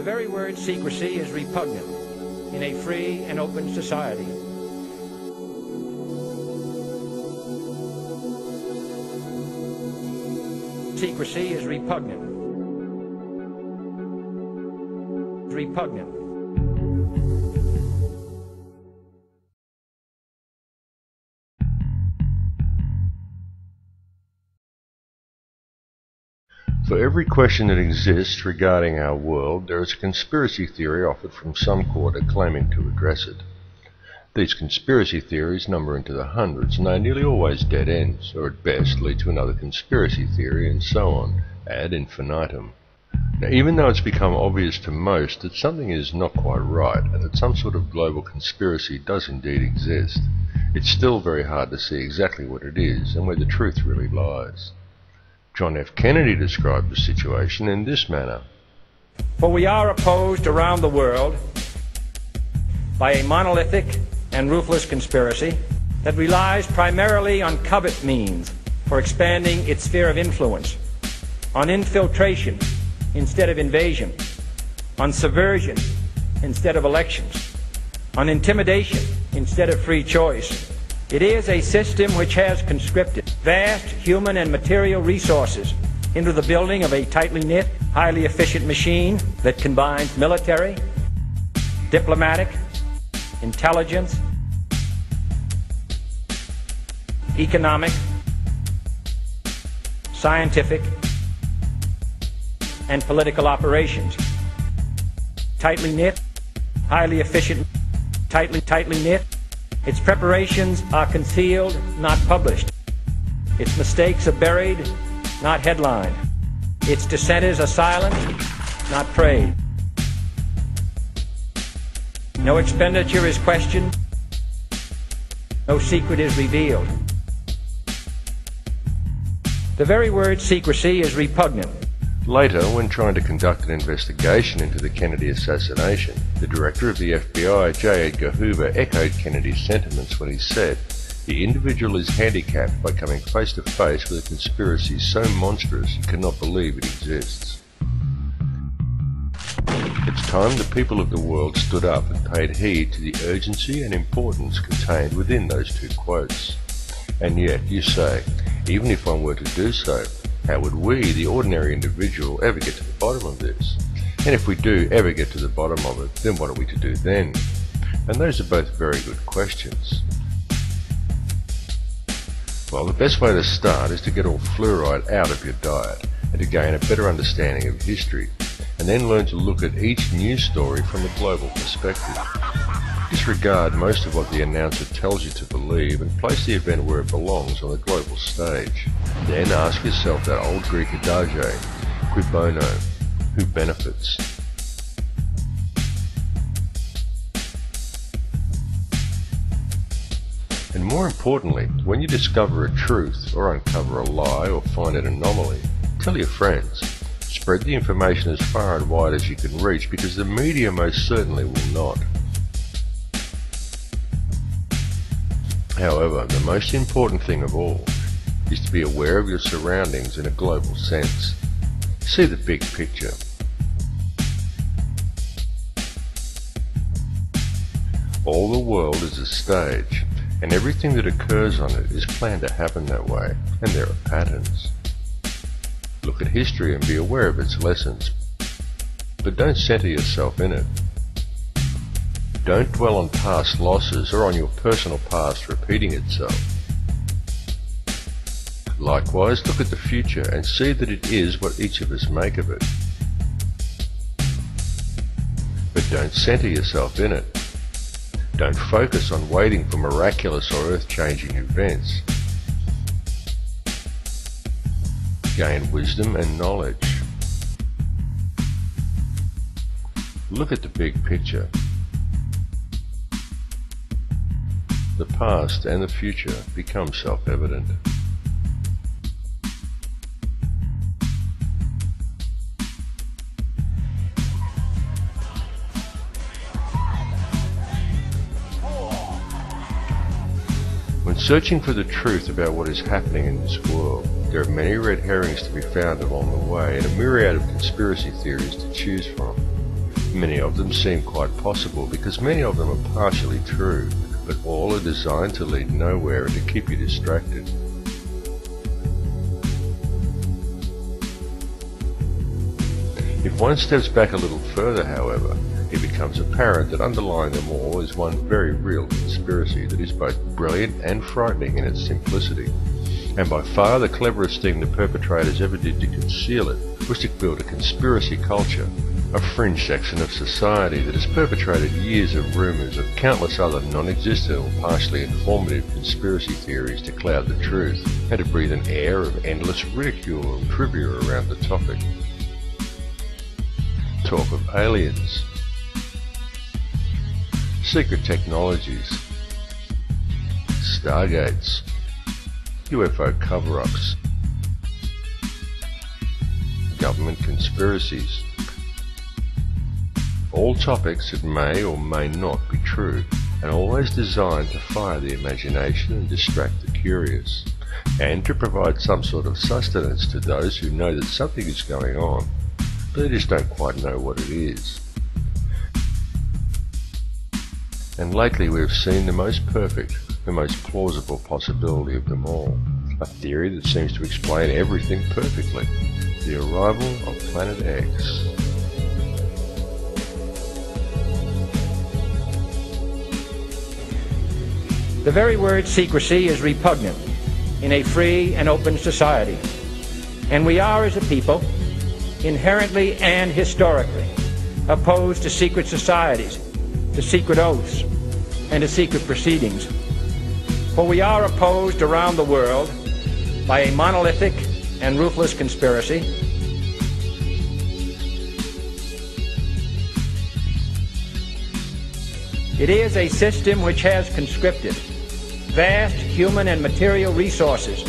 very word secrecy is repugnant in a free and open society. Secrecy is repugnant. Repugnant. For every question that exists regarding our world, there is a conspiracy theory offered from some quarter claiming to address it. These conspiracy theories number into the hundreds, and they are nearly always dead ends, or at best lead to another conspiracy theory, and so on, ad infinitum. Now, even though it's become obvious to most that something is not quite right, and that some sort of global conspiracy does indeed exist, it's still very hard to see exactly what it is, and where the truth really lies. John F. Kennedy described the situation in this manner. For we are opposed around the world by a monolithic and ruthless conspiracy that relies primarily on covert means for expanding its sphere of influence, on infiltration instead of invasion, on subversion instead of elections, on intimidation instead of free choice. It is a system which has conscripted vast human and material resources into the building of a tightly knit, highly efficient machine that combines military, diplomatic, intelligence, economic, scientific, and political operations. Tightly knit, highly efficient, tightly knit. Its preparations are concealed, not published. Its mistakes are buried, not headlined. Its dissenters are silent, not prayed. No expenditure is questioned. No secret is revealed. The very word secrecy is repugnant. Later, when trying to conduct an investigation into the Kennedy assassination, the director of the FBI, J. Edgar Hoover, echoed Kennedy's sentiments when he said, "The individual is handicapped by coming face to face with a conspiracy so monstrous he cannot believe it exists." It's time the people of the world stood up and paid heed to the urgency and importance contained within those two quotes. And yet, you say, even if one were to do so, how would we, the ordinary individual, ever get to the bottom of this? And if we do ever get to the bottom of it, then what are we to do then? And those are both very good questions. Well, the best way to start is to get all fluoride out of your diet and to gain a better understanding of history, and then learn to look at each news story from a global perspective. Disregard most of what the announcer tells you to believe and place the event where it belongs on the global stage. Then ask yourself that old Greek adage, cui bono, who benefits? And more importantly, when you discover a truth or uncover a lie or find an anomaly, tell your friends. Spread the information as far and wide as you can reach, because the media most certainly will not. However, the most important thing of all is to be aware of your surroundings in a global sense. See the big picture. All the world is a stage, and everything that occurs on it is planned to happen that way, and there are patterns. Look at history and be aware of its lessons, but don't center yourself in it. Don't dwell on past losses or on your personal past repeating itself. Likewise, look at the future and see that it is what each of us make of it. But don't center yourself in it. Don't focus on waiting for miraculous or earth-changing events. Gain wisdom and knowledge. Look at the big picture. The past and the future become self-evident. When searching for the truth about what is happening in this world, there are many red herrings to be found along the way and a myriad of conspiracy theories to choose from. Many of them seem quite possible because many of them are partially true, but all are designed to lead nowhere and to keep you distracted. If one steps back a little further, however, it becomes apparent that underlying them all is one very real conspiracy that is both brilliant and frightening in its simplicity. And by far the cleverest thing the perpetrators ever did to conceal it was to build a conspiracy culture, a fringe section of society that has perpetrated years of rumours of countless other non-existent or partially informative conspiracy theories to cloud the truth and to breathe an air of endless ridicule and trivia around the topic. Talk of aliens, secret technologies, stargates, UFO cover-ups, government conspiracies, all topics that may or may not be true, and always designed to fire the imagination and distract the curious, and to provide some sort of sustenance to those who know that something is going on, but they just don't quite know what it is. And lately we have seen the most perfect, the most plausible possibility of them all, a theory that seems to explain everything perfectly, the arrival of Planet X. The very word secrecy is repugnant in a free and open society, and we are, as a people, inherently and historically opposed to secret societies, to secret oaths, and to secret proceedings. For we are opposed around the world by a monolithic and ruthless conspiracy It is a system which has conscripted vast human and material resources